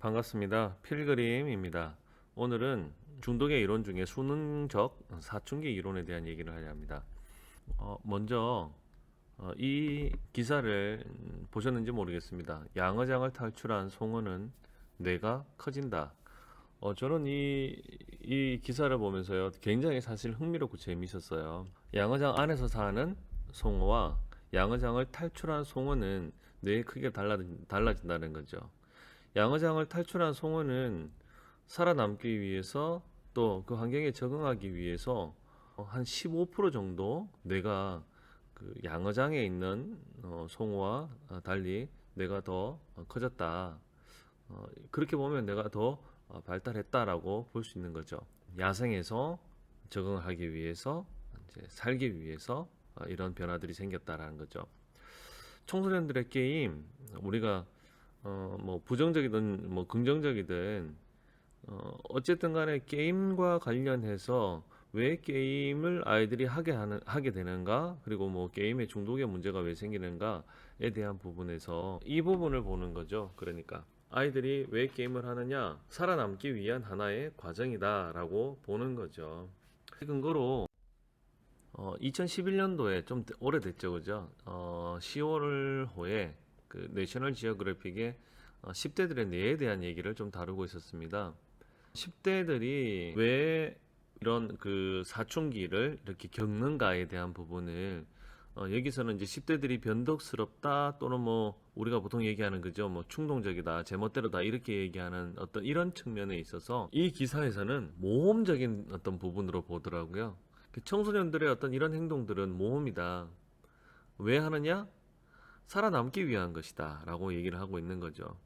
반갑습니다. 필그림입니다. 오늘은 중독의 이론 중에 수능적 사춘기 이론에 대한 얘기를 하려 합니다. 먼저 이 기사를 보셨는지 모르겠습니다. 양어장을 탈출한 송어는 뇌가 커진다. 저는 이 기사를 보면서요, 굉장히 사실 흥미롭고 재미있었어요. 양어장 안에서 사는 송어와 양어장을 탈출한 송어는 뇌의 크기가 달라진다는 거죠. 양어장을 탈출한 송어는 살아남기 위해서 또 그 환경에 적응하기 위해서 한 15% 정도 뇌가 그 양어장에 있는 송어와 달리 뇌가 더 커졌다. 그렇게 보면 뇌가 더 발달했다라고 볼 수 있는 거죠. 야생에서 적응하기 위해서 이제 살기 위해서 이런 변화들이 생겼다라는 거죠. 청소년들의 게임, 우리가 뭐 부정적이든 뭐 긍정적이든 어쨌든 간에 게임과 관련해서 왜 게임을 아이들이 하게 되는가, 그리고 뭐 게임의 중독의 문제가 왜 생기는가에 대한 부분에서 이 부분을 보는 거죠. 그러니까 아이들이 왜 게임을 하느냐, 살아남기 위한 하나의 과정이다라고 보는 거죠. 그 근거로 2011년도에 좀 오래됐죠, 그죠? 10월호에 그 내셔널 지오그래픽의 10대들의 뇌에 대한 얘기를 좀 다루고 있었습니다. 10대들이 왜 이런 그 사춘기를 이렇게 겪는가에 대한 부분을 여기서는 이제 10대들이 변덕스럽다, 또는 뭐 우리가 보통 얘기하는 그죠, 뭐 충동적이다, 제멋대로다, 이렇게 얘기하는 어떤 이런 측면에 있어서 이 기사에서는 모험적인 어떤 부분으로 보더라고요. 그 청소년들의 어떤 이런 행동들은 모험이다. 왜 하느냐? 살아남기 위한 것이다 라고 얘기를 하고 있는 거죠.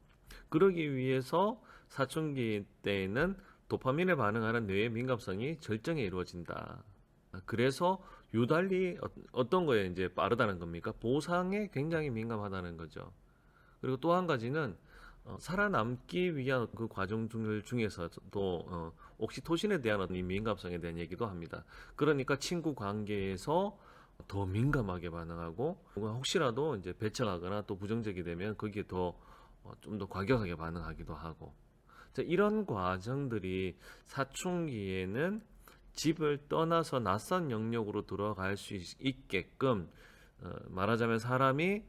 그러기 위해서 사춘기 때에는 도파민에 반응하는 뇌의 민감성이 절정에 이루어진다. 그래서 유달리 어떤 거에 이제 빠르다는 겁니까? 보상에 굉장히 민감하다는 거죠. 그리고 또 한 가지는 살아남기 위한 그 과정 중에서도 옥시토신에 대한 어떤 이 민감성에 대한 얘기도 합니다. 그러니까 친구 관계에서 더 민감하게 반응하고, 혹시라도 이제 배척하거나 또 부정적이 되면 거기에 더 좀 더 과격하게 반응하기도 하고. 자, 이런 과정들이 사춘기에는 집을 떠나서 낯선 영역으로 들어갈 수 있게끔, 말하자면 사람이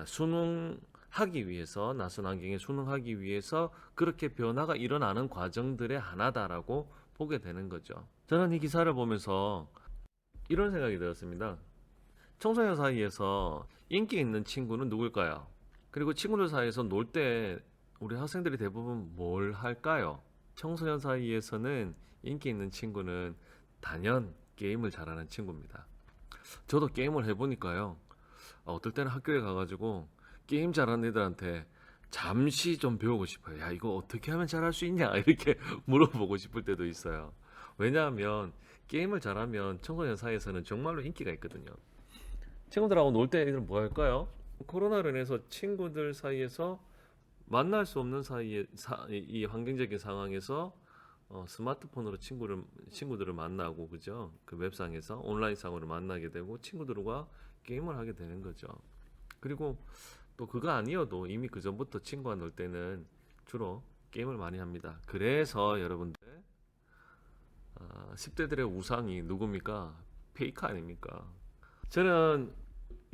순응하기 위해서, 낯선 환경에 순응하기 위해서 그렇게 변화가 일어나는 과정들의 하나다라고 보게 되는 거죠. 저는 이 기사를 보면서 이런 생각이 들었습니다. 청소년 사이에서 인기 있는 친구는 누굴까요? 그리고 친구들 사이에서 놀 때 우리 학생들이 대부분 뭘 할까요? 청소년 사이에서는 인기 있는 친구는 단연 게임을 잘하는 친구입니다. 저도 게임을 해보니까요, 어떨 때는 학교에 가가지고 게임 잘하는 애들한테 잠시 좀 배우고 싶어요. 야, 이거 어떻게 하면 잘할 수 있냐? 이렇게 물어보고 싶을 때도 있어요. 왜냐하면 게임을 잘하면 청소년 사이에서는 정말로 인기가 있거든요. 친구들하고 놀 때 애들은 뭐 할까요? 코로나로 인해서 친구들 사이에서 만날 수 없는 사이에 이 환경적인 상황에서 스마트폰으로 친구들을 만나고, 그죠? 그 웹상에서 온라인상으로 만나게 되고 친구들과 게임을 하게 되는 거죠. 그리고 또 그거 아니어도 이미 그 전부터 친구와 놀 때는 주로 게임을 많이 합니다. 그래서 여러분들 10대들의 우상이 누굽니까? 페이크 아닙니까? 저는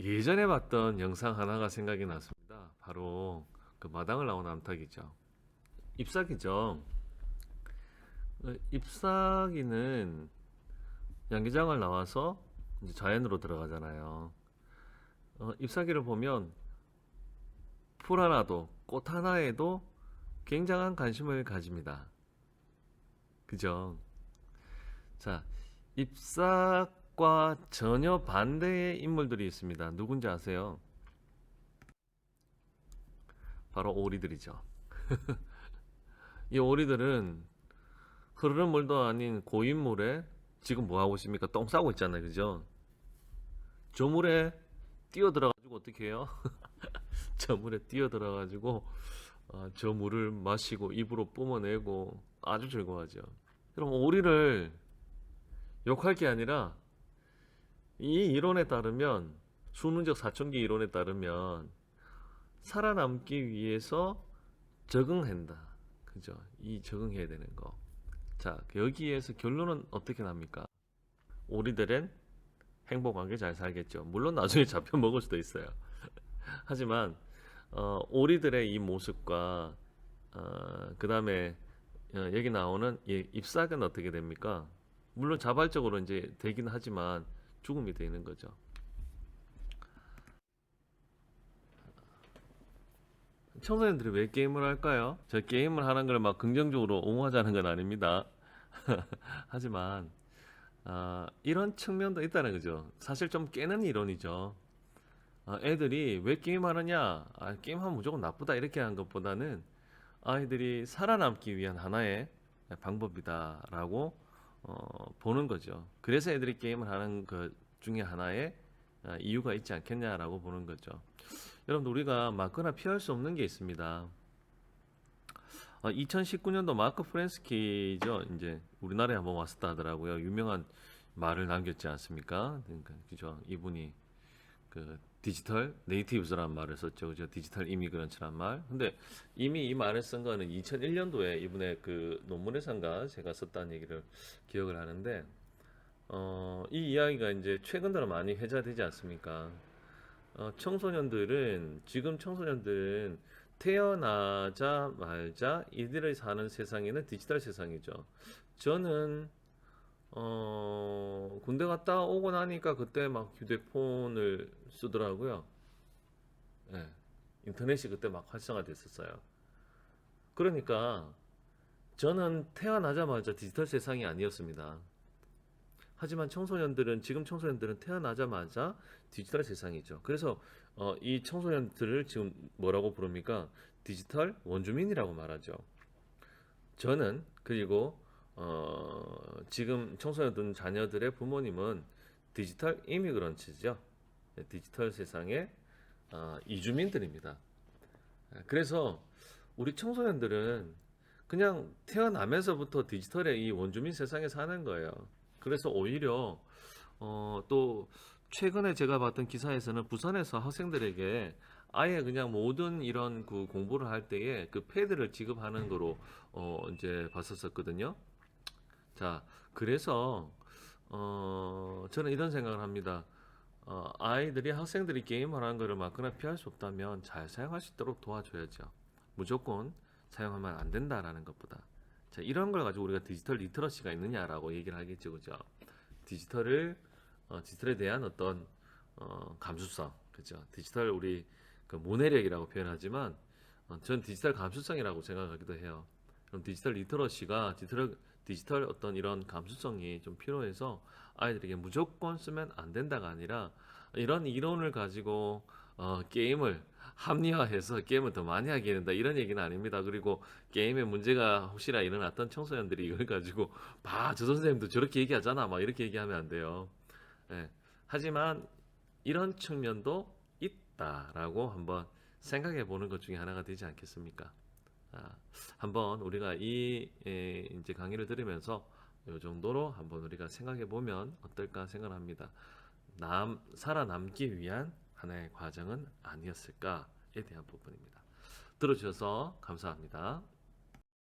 예전에 봤던 영상 하나가 생각이 났습니다. 바로 그 마당을 나온 암탉이죠. 잎사귀죠. 잎사귀는 양기장을 나와서 이제 자연으로 들어가잖아요. 잎사귀를 보면 풀 하나도, 꽃 하나에도 굉장한 관심을 가집니다. 그죠? 자, 잎사과 전혀 반대의 인물들이 있습니다. 누군지 아세요? 바로 오리들이죠. 이 오리들은 흐르는 물도 아닌 고인물에 지금 뭐 하고 있습니까? 똥 싸고 있잖아요, 그죠? 저 물에 뛰어 들어가지고 어떻게 해요? 저 물에 뛰어 들어가지고 저 물을 마시고 입으로 뿜어내고 아주 즐거워하죠. 그럼 오리를 욕할 게 아니라, 이 이론에 따르면, 수능적 사춘기 이론에 따르면 살아남기 위해서 적응한다. 그죠? 이 적응해야 되는 거. 자, 여기에서 결론은 어떻게 납니까? 오리들은 행복하게 잘 살겠죠. 물론 나중에 잡혀 먹을 수도 있어요. 하지만 오리들의 이 모습과 그 다음에 여기 나오는 이 잎사귀는 어떻게 됩니까? 물론 자발적으로 이제 되긴 하지만 죽음이 되는 거죠. 청소년들이 왜 게임을 할까요? 저 게임을 하는 걸 막 긍정적으로 옹호하자는 건 아닙니다. 하지만 이런 측면도 있다는 거죠. 사실 좀 깨는 이론이죠. 애들이 왜 게임하느냐? 게임하면 무조건 나쁘다 이렇게 한 것보다는 아이들이 살아남기 위한 하나의 방법이다라고 보는 거죠. 그래서 애들이 게임을 하는 것 중에 하나의 이유가 있지 않겠냐라고 보는 거죠. 여러분들 우리가 막거나 피할 수 없는 게 있습니다. 2019년도 마크 프렌스키죠. 이제 우리나라에 한번 왔었다 하더라고요. 유명한 말을 남겼지 않습니까? 그러니까 그죠. 이분이 그 디지털 네이티브스라는 말을 썼죠. 그죠? 디지털 이미그런트란 말. 근데 이미 이 말을 쓴 거는 2001년도에 이분의 그 논문에선가 제가 썼다는 얘기를 기억을 하는데 이 이야기가 이제 최근 들어 많이 회자되지 않습니까? 지금 청소년들은 태어나자마자 이들이 사는 세상에는 디지털 세상이죠. 저는 군대 갔다 오고 나니까 그때 막 휴대폰을 쓰더라고요. 예, 인터넷이 그때 막 활성화됐었어요. 그러니까 저는 태어나자마자 디지털 세상이 아니었습니다. 하지만 지금 청소년들은 태어나자마자 디지털 세상이죠. 그래서 이 청소년들을 지금 뭐라고 부릅니까? 디지털 원주민이라고 말하죠. 저는 그리고 지금 청소년들 자녀들의 부모님은 디지털 이미그런트죠. 디지털 세상의 이주민들입니다. 그래서 우리 청소년들은 그냥 태어나면서부터 디지털의 이 원주민 세상에 사는 거예요. 그래서 오히려 또 최근에 제가 봤던 기사에서는 부산에서 학생들에게 아예 그냥 모든 이런 그 공부를 할 때에 그 패드를 지급하는 거로 이제 봤었거든요. 자, 그래서 저는 이런 생각을 합니다. 학생들이 게임을 하는 거를 막거나 피할 수 없다면 잘 사용할 수 있도록 도와줘야죠. 무조건 사용하면 안 된다라는 것보다. 자, 이런 걸 가지고 우리가 디지털 리터러시가 있느냐라고 얘기를 하겠죠, 그죠? 디지털에 대한 어떤 감수성, 그죠? 디지털 우리 그 모내력이라고 표현하지만 저는 디지털 감수성이라고 생각하기도 해요. 그럼 디지털 리터러시가 디지털 어떤 이런 감수성이 좀 필요해서 아이들에게 무조건 쓰면 안 된다가 아니라 이런 이론을 가지고 게임을 합리화해서 게임을 더 많이 하게 된다 이런 얘기는 아닙니다. 그리고 게임에 문제가 혹시나 일어났던 청소년들이 이걸 가지고 저 선생님도 저렇게 얘기하잖아 막 이렇게 얘기하면 안 돼요. 예. 하지만 이런 측면도 있다라고 한번 생각해 보는 것 중에 하나가 되지 않겠습니까? 한번 우리가 이제 강의를 들으면서 이 정도로 한번 우리가 생각해 보면 어떨까 생각합니다. 살아남기 위한 하나의 과정은 아니었을까에 대한 부분입니다. 들어주셔서 감사합니다.